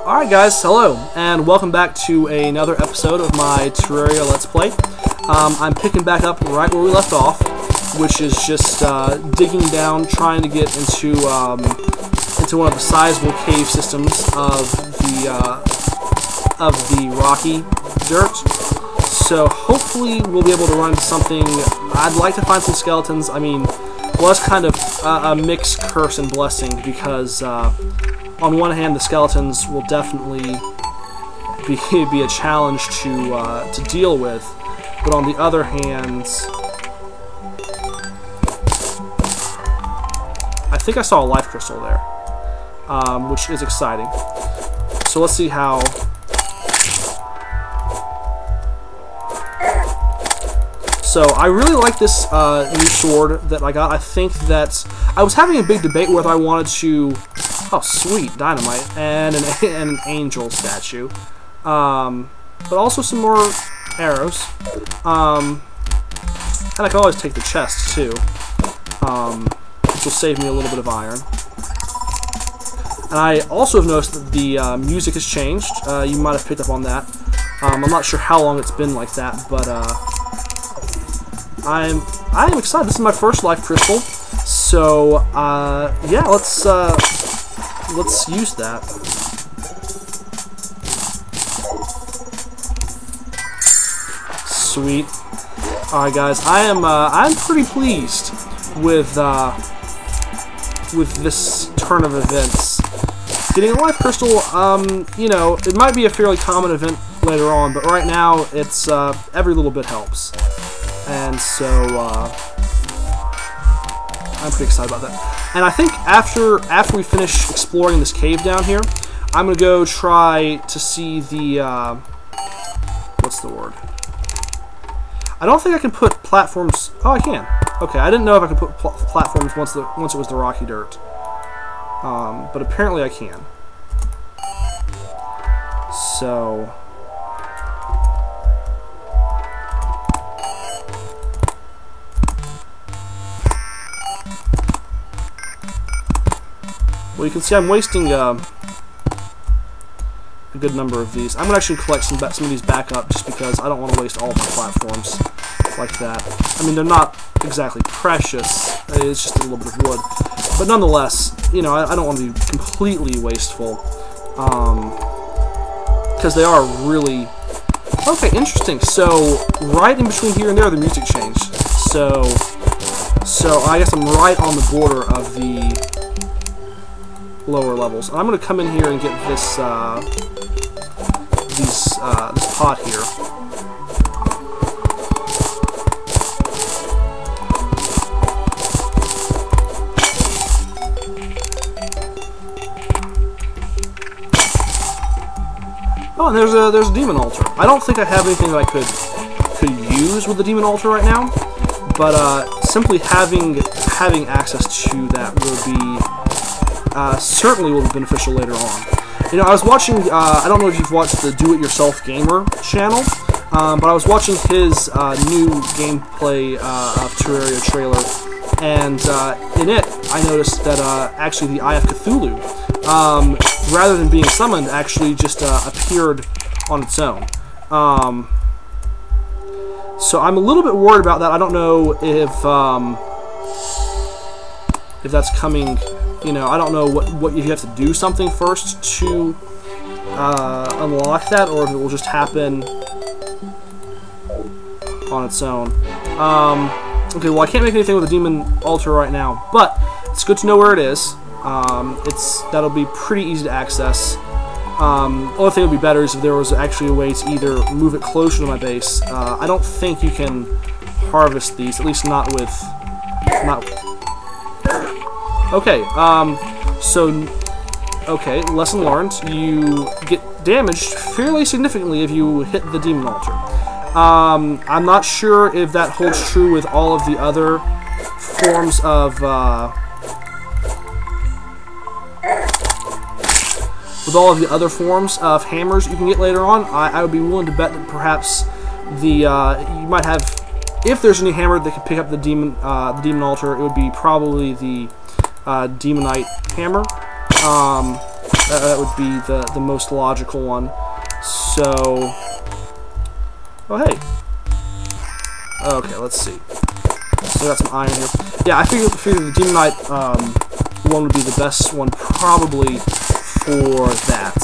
Alright guys, hello, and welcome back to another episode of my Terraria Let's Play. I'm picking back up right where we left off, which is just digging down, trying to get into one of the sizable cave systems of the rocky dirt. So hopefully we'll be able to run into something. I'd like to find some skeletons. I mean, well, that's kind of a mixed curse and blessing, because on one hand, the skeletons will definitely be a challenge to deal with, but on the other hand, I think I saw a life crystal there, which is exciting. So let's see how. So I really like this new sword that I got. I think that I was having a big debate whether I wanted to. Oh, sweet, dynamite, and an angel statue, but also some more arrows, and I can always take the chest too, which will save me a little bit of iron. And I also have noticed that the music has changed. You might have picked up on that. I'm not sure how long it's been like that, but I am excited. This is my first life crystal, so yeah, let's use that. Sweet. All right, guys. I'm pretty pleased with this turn of events. Getting a life crystal, you know, it might be a fairly common event later on, but right now it's every little bit helps, and so I'm pretty excited about that. And I think after we finish exploring this cave down here, I'm gonna go try to see the what's the word? I don't think I can put platforms. Oh, I can. Okay, I didn't know if I could put platforms once it was the rocky dirt, but apparently I can. So. Well, you can see I'm wasting a good number of these. I'm going to actually collect some of these back up, just because I don't want to waste all of my platforms like that. I mean, they're not exactly precious. It's just a little bit of wood. But nonetheless, you know, I don't want to be completely wasteful, because they are really. Okay, interesting. So right in between here and there, the music changed. So I guess I'm right on the border of the lower levels. And I'm going to come in here and get this this pot here. Oh, and there's a demon altar. I don't think I have anything that I could use with the demon altar right now, but simply having access to that will be. Certainly will be beneficial later on. You know, I was watching, I don't know if you've watched the Do-It-Yourself Gamer channel, but I was watching his new gameplay of Terraria trailer, and in it, I noticed that actually the Eye of Cthulhu, rather than being summoned, actually just appeared on its own. So I'm a little bit worried about that. I don't know if that's coming. You know, I don't know what you have to do something first to unlock that, or if it will just happen on its own. Okay, well, I can't make anything with the demon altar right now, but it's good to know where it is. That'll be pretty easy to access. Only thing that would be better is if there was actually a way to either move it closer to my base. I don't think you can harvest these, at least not with. Okay, okay, lesson learned. You get damaged fairly significantly if you hit the demon altar. I'm not sure if that holds true with all of the other forms of, hammers you can get later on. I would be willing to bet that perhaps you might have, if there's any hammer that can pick up the demon altar, it would be probably the Demonite hammer. That would be the most logical one. So, oh hey. Okay, let's see. So I got some iron here. Yeah, I figured the Demon Knight one would be the best one probably for that.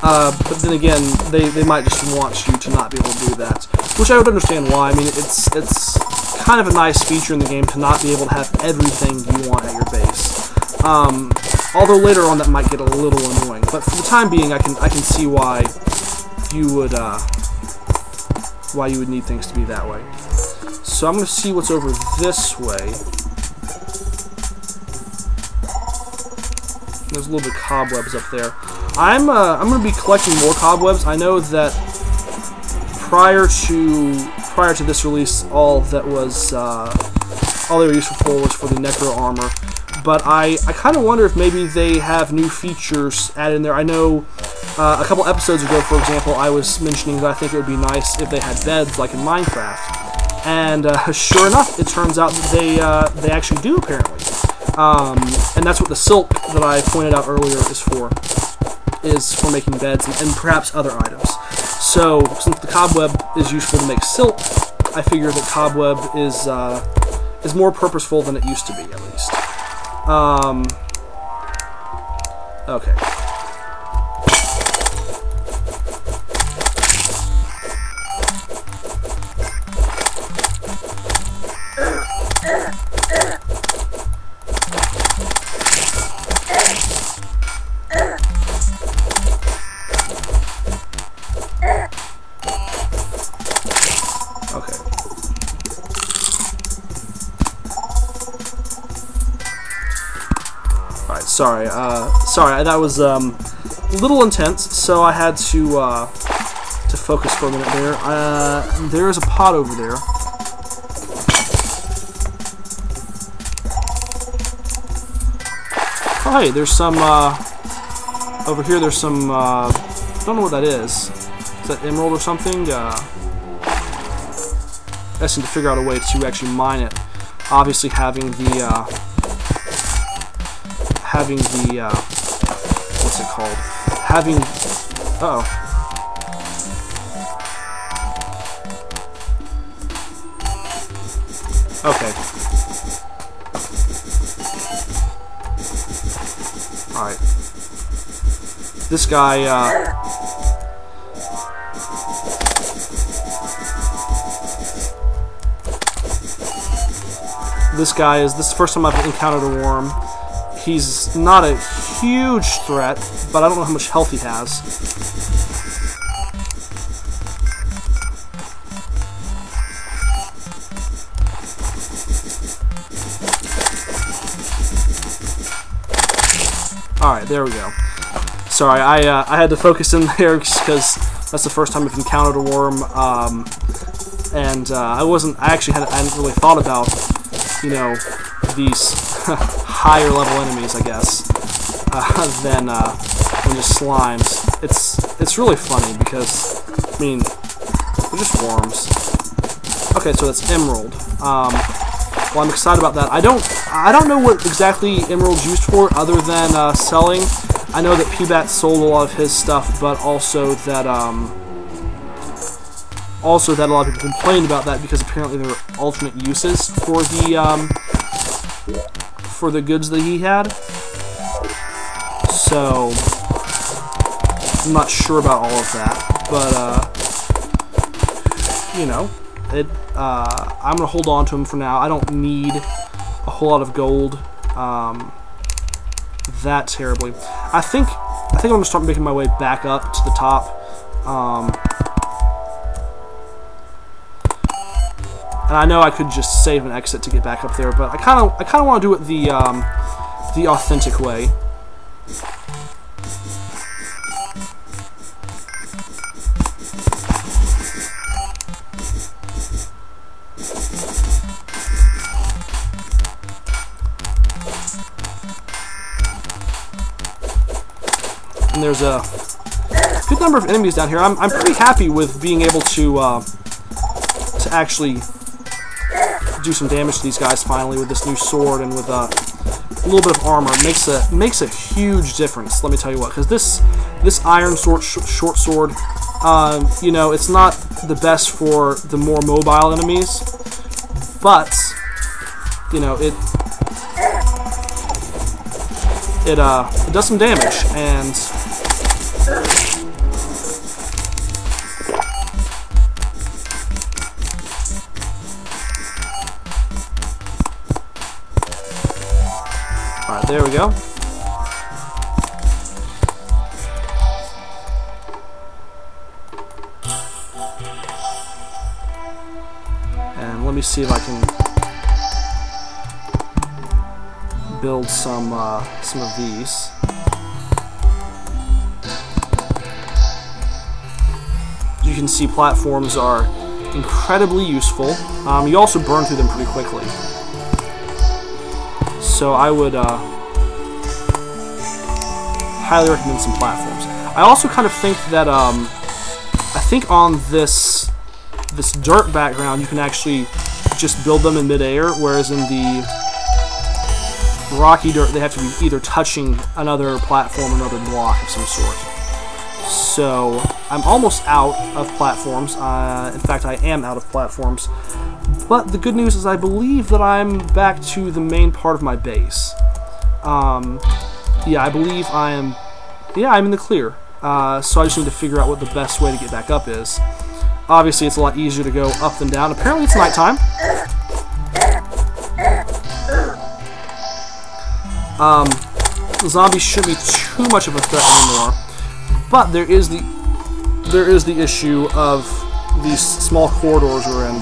But then again, they might just want you to not be able to do that, which I would understand why. I mean, it's kind of a nice feature in the game to not be able to have everything you want at your base. Although later on that might get a little annoying, but for the time being, I can see why you would need things to be that way. So I'm going to see what's over this way. There's a little bit of cobwebs up there. I'm going to be collecting more cobwebs. I know that prior to this release, all they were useful for was for the Necro armor. But I kind of wonder if maybe they have new features added in there. I know a couple episodes ago, for example, I was mentioning that I think it would be nice if they had beds like in Minecraft. And sure enough, it turns out that they actually do, apparently. And that's what the silk that I pointed out earlier is for making beds and perhaps other items. So, since the cobweb is useful to make silk, I figure that cobweb is more purposeful than it used to be, at least. Okay. Sorry, that was a little intense, so I had to focus for a minute there. There is a pot over there. Oh, hey, there's some, over here there's some, don't know what that is. Is that emerald or something? I just need to figure out a way to actually mine it. Obviously having the, what's it called? Okay. Alright. This guy, this is the first time I've encountered a worm. He's not a huge threat, but I don't know how much health he has. Alright, there we go. Sorry, I had to focus in there because that's the first time I've encountered a worm, and I hadn't really thought about, you know, these higher level enemies, I guess, than just slimes. It's really funny because, I mean, they're just worms. Okay, so that's emerald. Well, I'm excited about that. I don't know what exactly emerald's used for other than selling. I know that P-Bat sold a lot of his stuff, but also that a lot of people complained about that because apparently there were alternate uses for the goods that he had. So I'm not sure about all of that, but you know, I'm gonna hold on to him for now. I don't need a whole lot of gold that terribly. I think I'm gonna start making my way back up to the top. And I know I could just save and exit to get back up there, but I kind of want to do it the authentic way. And there's a good number of enemies down here. I'm pretty happy with being able to actually do some damage to these guys finally with this new sword and with little bit of armor makes a huge difference. Let me tell you what, because this iron sword, short sword, you know, it's not the best for the more mobile enemies, but you know, it does some damage, and alright, there we go. And let me see if I can build some of these. You can see platforms are incredibly useful. You also burn through them pretty quickly. So I would highly recommend some platforms. I also kind of think that I think on this dirt background you can actually just build them in midair, whereas in the rocky dirt they have to be either touching another platform or another block of some sort. So I'm almost out of platforms. In fact, I am out of platforms. But the good news is I believe that I'm back to the main part of my base. Yeah, I believe I am... Yeah, I'm in the clear. So I just need to figure out what the best way to get back up is. Obviously, it's a lot easier to go up than down. Apparently, it's nighttime. The zombies shouldn't be too much of a threat anymore. But there is the issue of these small corridors we're in,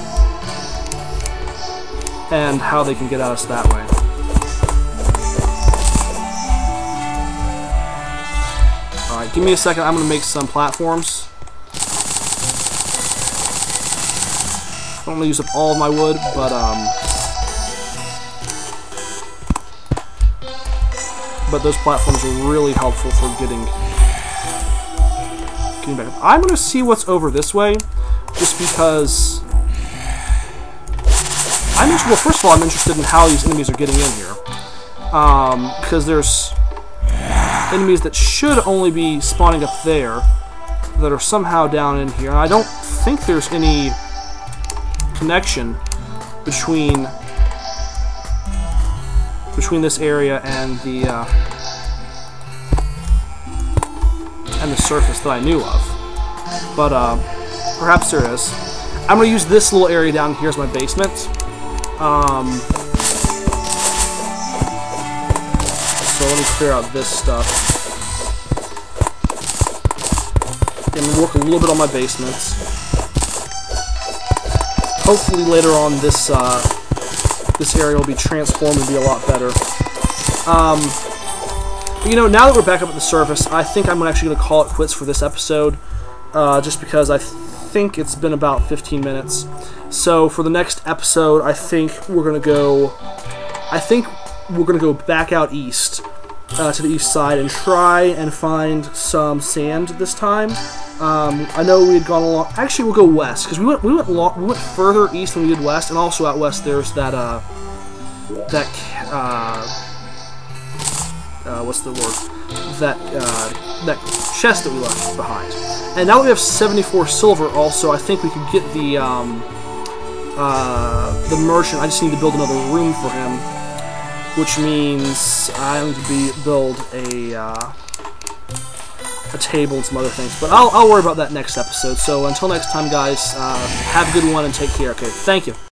and how they can get at us that way. Alright, give me a second. I'm going to make some platforms. I don't want to use up all of my wood, but those platforms are really helpful for getting back up. I'm going to see what's over this way, just because well, first of all, I'm interested in how these enemies are getting in here. Because there's enemies that should only be spawning up there that are somehow down in here. And I don't think there's any connection between this area and the surface that I knew of. But perhaps there is. I'm going to use this little area down here as my basement. So let me clear out this stuff and work a little bit on my basements. Hopefully later on this area will be transformed and be a lot better. But, you know, now that we're back up at the surface, I think I'm actually going to call it quits for this episode, just because I think it's been about 15 minutes. So for the next episode, I think we're gonna go back out east to the east side and try and find some sand this time. I know we had gone along. Actually, we'll go west because we went further east than we did west, and also out west there's that what's the word? That chest that we left behind. And now that we have 74 silver, also I think we could get the merchant. I just need to build another room for him, which means I need to build a table and some other things. But I'll worry about that next episode. So until next time, guys, have a good one and take care. Okay, thank you.